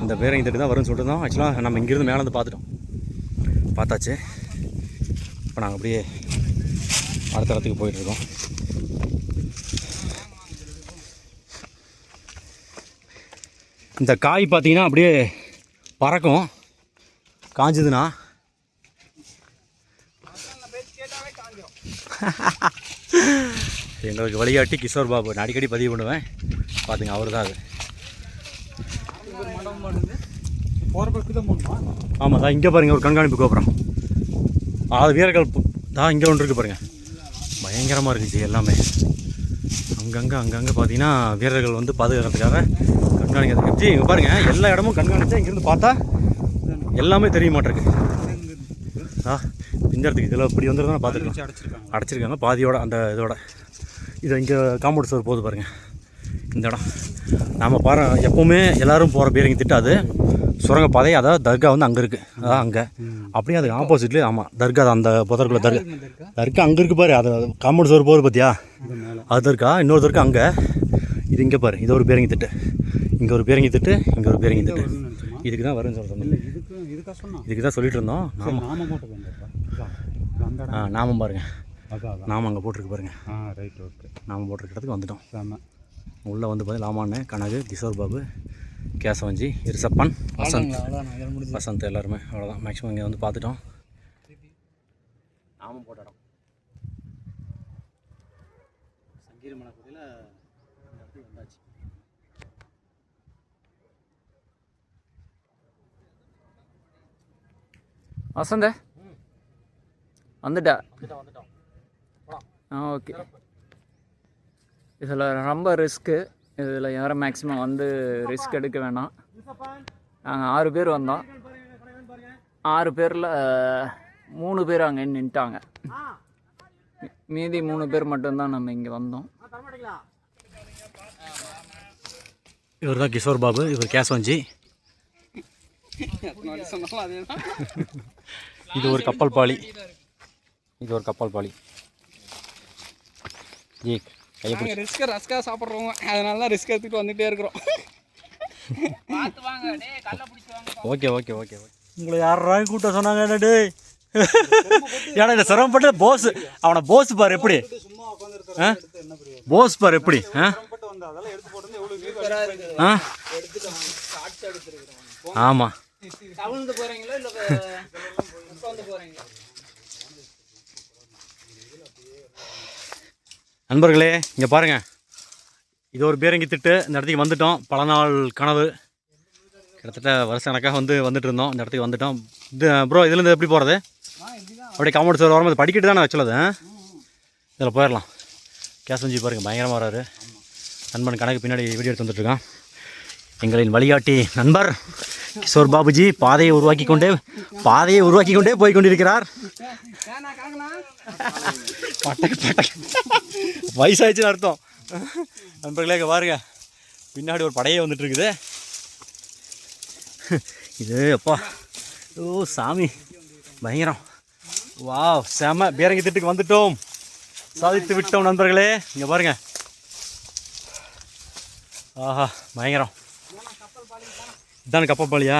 இந்த பேரங்கி திட்டு தான் வரும்னு சொல்லிட்டு இருந்தோம். ஆக்சுவலாக நம்ம இங்கேருந்து மேலே வந்து பார்த்தாச்சு. இப்போ நாங்கள் அப்படியே அடுத்த இடத்துக்கு போயிட்டுருக்கோம். இந்த காய் பார்த்தீங்கன்னா அப்படியே பறக்கும், காஞ்சதுன்னா. எங்களுக்கு வழிகாட்டி கிஷோர் பாபு, நான் அடிக்கடி பதிவு பண்ணுவேன், பார்த்துங்க, அவர் தான் அது. ஆமாம் தான், இங்கே பாருங்கள் ஒரு கண்காணிப்பு கோபுரம். அது வீரர்கள் தான் இங்கே ஒன்று இருக்குது பாருங்கள், பயங்கரமாக இருந்துச்சு. எல்லாமே அங்கங்கே பார்த்தீங்கன்னா வீரர்கள் வந்து பாதுகாக்கிறதுக்காக கண்காணிக்கிறதுக்கு. இங்கே பாருங்கள், எல்லா இடமும் கண்காணிச்சா இங்கேருந்து பார்த்தா எல்லாமே தெரிய மாட்டிருக்கு. இந்த இடத்துக்கு இதில் இப்படி வந்துருந்தா பார்த்துருக்கோம், அடைச்சிருக்காங்க பாதியோட அந்த இதோட. இதை இங்கே காம்பவுண்ட் சுவர் போகுது பாருங்கள். இந்த இடம் நாம் எப்போவுமே எல்லோரும் போகிற பேரங்கி திட்டு அது சுரங்கப்பாதை. அதாவது தர்கா வந்து அங்கே இருக்குது, அதான் அங்கே. அப்படியே அதுக்கு ஆப்போசிட்லேயே ஆமாம் தர்கா தான், அந்த புதற்குள்ள தர்கா அங்கே இருக்குது பாரு. அது காம்பவுண்ட் சுவர் போகுது பார்த்தியா, அது தர்கா. இன்னொரு தர்கா அங்கே. இது இங்கே பாரு, இது ஒரு பேரங்கி திட்டு, இங்கே ஒரு பேரங்கி திட்டு, இங்கே ஒரு பேரங்கி திட்டு. இதுக்கு தான் வரும்னு இதுக்கு தான் சொல்லிட்டு இருந்தோம். நாமம் பாருங்க, நாமம் அங்கே போட்டிருக்கு பாருங்க. Right, okay. நாமம் போட்டிருக்க இடத்துக்கு வந்துட்டோம். உள்ளே வந்து பார்த்தீங்கன்னா லாமாண்ணே, கனகு, கிஷோர் பாபு, கேசவஞ்சி, இருசப்பன், வசந்த் எல்லாருமே அவ்வளோதான். மேக்ஸிமம் இங்கே வந்து பார்த்துட்டோம். நாமம் போட்ட இடம் சங்ககிரி மலைக்கோட்டையில் வந்தாச்சு. வசந்த வந்துட்டா? ஓகே. இதில் ரொம்ப ரிஸ்க்கு. இதில் யாரும் மேக்ஸிமம் வந்து ரிஸ்க் எடுக்க வேணாம். நாங்கள் 6 பேர் வந்தோம். 6 பேரில் 3 பேர் அங்கே நின்ட்டாங்க. மீதி 3 பேர் மட்டும்தான் நம்ம இங்கே வந்தோம். இவர் தான் கிஷோர் பாபு, இவர் கேசவஞ்சி. இது ஒரு கப்பல் பாலி, இது ஒரு கப்பல் பாலி. ரஸ்கா சாப்பிட்றோம், அதனால தான் ரிஸ்க் எடுத்துகிட்டு வந்துகிட்டே இருக்கிறோம். Okay okay okay okay. உங்களை யாரா கூட்ட சொன்னாங்க? என்னடே ஏன்னா இந்த சிரமப்பட்டு போஸ், அவனை போஸ் பாரு எப்படி, போஸ் பாரு எப்படி. ஆமாம், நண்பர்களே இங்கே பாருங்கள், இது ஒரு பேரங்கி திட்டு. இந்த இடத்துக்கு வந்துட்டோம். பல நாள் கனவு. கிட்டத்தட்ட வருஷ கணக்காக வந்துட்டு இருந்தோம். இந்த இடத்துக்கு வந்துட்டோம். இது ப்ரோ இதுலேருந்து எப்படி போகிறது? அப்படியே காம்பவுண்ட் சுவர் வரும்போது படிக்கிட்டு தானே வச்சுலது. இதில் போயிடலாம். கேசவஞ்சி பாருங்கள் பயங்கரமாக வராரு. நண்பன் கணக்கு பின்னாடி வீடியோ எடுத்து வந்துட்டுருக்கான். எங்களின் வழிகாட்டி நண்பர் கிஷோர் பாபுஜி பாதையை உருவாக்கி கொண்டே போய் கொண்டிருக்கிறார். வயசாயிடுச்சுன்னு அர்த்தம். நண்பர்களே இங்கே பாருங்க, பின்னாடி ஒரு படையே வந்துட்டு இருக்குது. இது அப்பா, ஓ சாமி பயங்கரம். வாவ் செம. பீரங்கி திட்டுக்கு வந்துட்டோம், சாதித்து விட்டோம் நண்பர்களே. இங்கே பாருங்க, ஆஹா பயங்கரம். இதான கப்பல் பாலியா?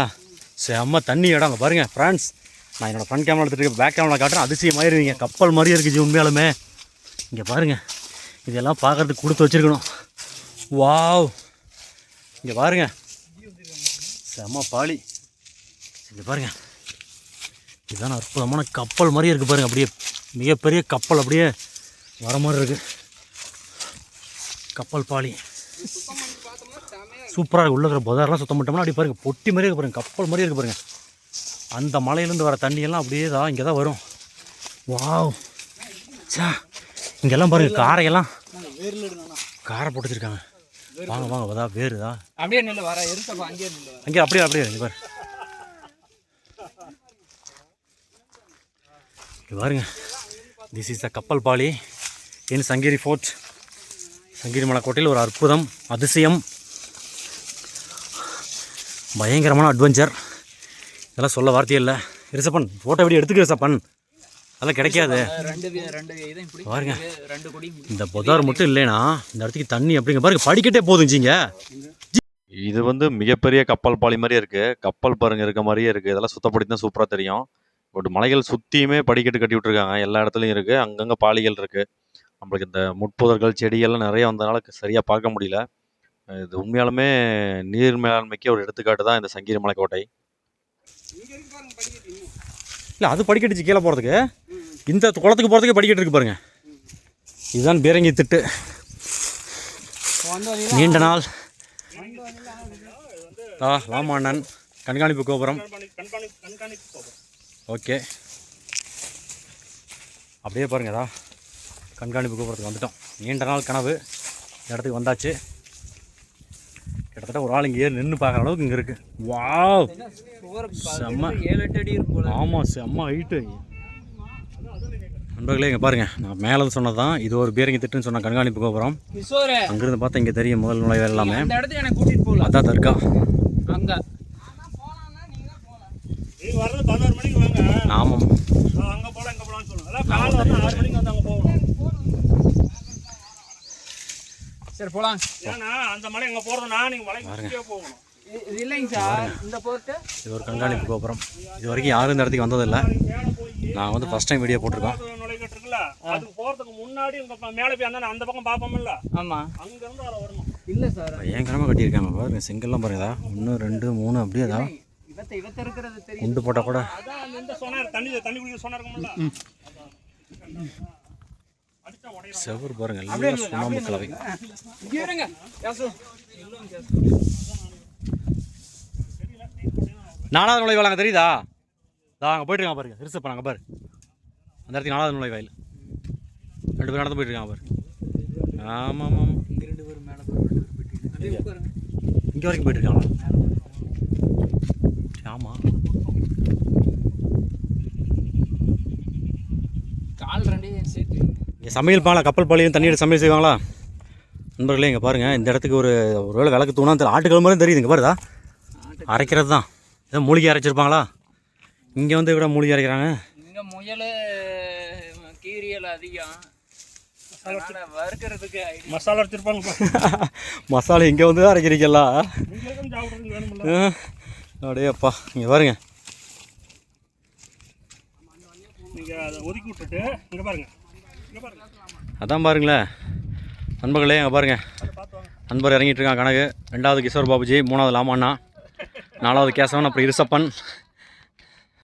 செம்ம தண்ணி இடம். அங்கே பாருங்கள் ஃப்ரெண்ட்ஸ், நான் என்னோடய ஃப்ரண்ட் கேமரா எடுத்துகிட்டு இருக்கேன், பேக் கேமரா காட்டுறேன். அதிசயமாயிருவீங்க. கப்பல் மாதிரியே இருக்குது உண்மையாலுமே. இங்கே பாருங்கள், இதெல்லாம் பார்க்குறதுக்கு கொடுத்து வச்சுருக்கணும். வாவ் இங்கே பாருங்கள், செம்ம பாலி. இங்கே பாருங்கள், இதுதான் அற்புதமான கப்பல் மாதிரியே இருக்குது பாருங்கள். அப்படியே மிகப்பெரிய கப்பல் அப்படியே வர மாதிரி இருக்குது. கப்பல் பாலி சூப்பராக இருக்குது. உள்ளே இருக்கிற புதாரெலாம் சுத்தம் பண்ணிட்டோம்னா அப்படி பாருங்கள் பொட்டி மாதிரியே இருக்குது பாருங்கள், கப்பல் மாதிரியே இருக்குது பாருங்கள். அந்த மலையிலேருந்து வர தண்ணியெல்லாம் அப்படியே தான் இங்கே தான் வரும். வாவ் சா, இங்கெல்லாம் பாருங்கள் காரையெல்லாம் காரை போட்டு வச்சுருக்காங்க. வாங்க வாங்க, அதா வேறுதா அப்படியே நெல் வர எரிசப்பா அங்கேயே நெல் வர அங்கே அப்படியே அப்படியே இங்கே பாரு. இங்கே பாருங்க, திஸ் இஸ் த கப்பல் பாலி இன் சங்ககிரி ஃபோர்ட். சங்ககிரி மலைக்கோட்டையில் ஒரு அற்புதம், அதிசயம், பயங்கரமான அட்வென்ச்சர். இதெல்லாம் சொல்ல வார்த்தையே இல்லை. ரிசப்பன் ஃபோட்டோ வீடியோ எடுத்துக்க ரிசப்பன், அதெல்லாம் கிடைக்காது. பாருங்க, இந்த புதார் மட்டும் இல்லைன்னா இந்த இடத்துக்கு தண்ணி அப்படிங்க பாருங்க, படிக்கட்டே போதுச்சிங்க. இது வந்து மிகப்பெரிய கப்பல் பாலி மாதிரியே இருக்குது. கப்பல் பாருங்க இருக்க மாதிரியே இருக்குது. இதெல்லாம் சுத்தப்படுத்தி தான் சூப்பராக தெரியும். பட் மலைகள் சுற்றியுமே படிக்கட்டு கட்டி விட்ருக்காங்க. எல்லா இடத்துலையும் இருக்குது. அங்கங்கே பாலிகள் இருக்குது. நம்மளுக்கு இந்த முட்புதர்கள் செடிகள்லாம் நிறைய வந்ததுனால சரியாக பார்க்க முடியல. இது உண்மையாலுமே நீர் மேலாண்மைக்கு ஒரு எடுத்துக்காட்டு தான் இந்த சங்ககிரி மலைக்கோட்டை. இல்லை அது படிக்கட்டுச்சு கீழே போகிறதுக்கு. இந்த குளத்துக்கு போகிறதுக்கே படிக்கட்டு இருக்குது பாருங்கள். இதுதான் பீரங்கி திட்டு. நீண்ட நாள் லாமாண்ணன் கண்காணிப்பு கோபுரம். ஓகே, அப்படியே பாருங்கதா கண்காணிப்பு கோபுரத்துக்கு வந்துட்டோம். நீண்ட நாள் கனவு இந்த இடத்துக்கு வந்தாச்சு. கிட்டத்தட்ட ஒரு ஆள் இங்கே ஏறி நின்று பார்க்குற அளவுக்கு இங்கே இருக்குது. வாவ் செம்ம, 7-8 அடி இருக்கும். ஆமாம் செம்ம ஹைட்டு. நண்பர்களே இங்கே பாருங்கள், நான் மேலே சொன்னது தான் இது ஒரு பீரங்கி திட்டுன்னு சொன்ன கண்காணிப்பு கோபுரம். அங்கேருந்து பார்த்தா இங்கே தெரியும் முதல் நுழைவு எல்லாமே. அந்த இடத்துக்கு எனக்கு கூட்டிகிட்டு போகலாம். அதான் தர்கா. அங்கே நீங்க வர்றது 11 மணிக்கு வாங்க. ஆமாம், அங்கே போகலாம் இங்கே போகலான்னு சொல்லுங்கள். அதான் காலையில் வந்து 6 மணிக்கு வந்து அங்கே போகணும். சரி போகலாம். ஏன்னா அந்த மலை எங்கே போகிறதுனா நீங்கள் மலைக்கு போகணும். இது இல்லைங்க சார், இந்த போர்ட்டு இது ஒரு கண்காணிப்பு கோபுரம். இது வரைக்கும் யாரும் இந்த இடத்துக்கு வந்ததில்லை. நான் வந்து ஃபஸ்ட் டைம் வீடியோ போட்டிருக்கோம். நுழைக்கிட்டு இருக்குல்ல, அதுக்கு போகிறதுக்கு முன்னாடி உங்கள் மேலே போய் அந்த பக்கம் பார்ப்போம்ல, ஆமாம் அங்கேருந்து அதை வரணும். இல்லை சார், பயங்கரமாக கட்டியிருக்காங்க பாருங்க. செங்கல்லாம் பாருங்கதா, 1 2 3 அப்படியே தான் இவத்த இருக்கிறது தெரியும். குண்டு போட்டால் கூட அதான் இந்த சொன்னார் தண்ணி குடிக்க சொன்னார் இருக்கும்ல, அடிச்சா உடையிற செவ்வறு பாருங்க, எல்லாம் சுண்ணாம்பு கலவை. இங்கே இருங்க கேசு. 4வது நுழைவாயில் அங்கே தெரியுதா? அங்கே போயிட்டுருக்காங்க பாருங்க. ரிசப் அங்கே பாரு, அந்த இடத்துக்கு 4வது நுழைவாயில் 2 பேர் நடந்து போயிட்டுருக்காங்க பாரு. ஆமாம் ஆமாம், இங்கே 2 பேர் மேலே போயிட்டு இங்கே வரைக்கும் போயிட்டுருக்காங்களா? ஆமாம், கால் 2 சேர்த்து. இங்கே சமையல் பாலை கப்பல் பாலையும் தண்ணியோட சமையல் செய்வாங்களா நண்பர்களே? இங்கே பாருங்கள், இந்த இடத்துக்கு ஒரு வேளை விளக்கு தூணா ஆட்டுக்கிழமை மாதிரி தெரியுது. இங்கே பாருதா, அரைக்கிறது தான். ஏதோ மூலிகை அரைச்சிருப்பாங்களா? இங்கே வந்து கூட மூலிகை அரைக்கிறாங்க. இங்கே முயல் கீரியல் அதிகம், வறுக்கிறதுக்கு மசாலா வச்சிருப்பாங்க. மசாலா இங்கே வந்து அரைக்கிறீங்களா? நீங்களும் சாப்பிட்றதுக்கு வேணுமில்ல. அப்படியே அப்பா இங்கே பாருங்க, நீங்கள் அதை ஒதுக்கி விட்டுட்டு இங்கே பாருங்கள், இங்கே பாருங்கள், அதான் பாருங்களேன் நண்பர்களே. அங்கே பாருங்கள், நண்பர் இறங்கிட்டு இருக்கான் கணக்கு. 2வது கிஷோர் பாபுஜி, 3வது லாமாண்ணா, 4வது கேசவன், அப்புறம் இருசப்பன்.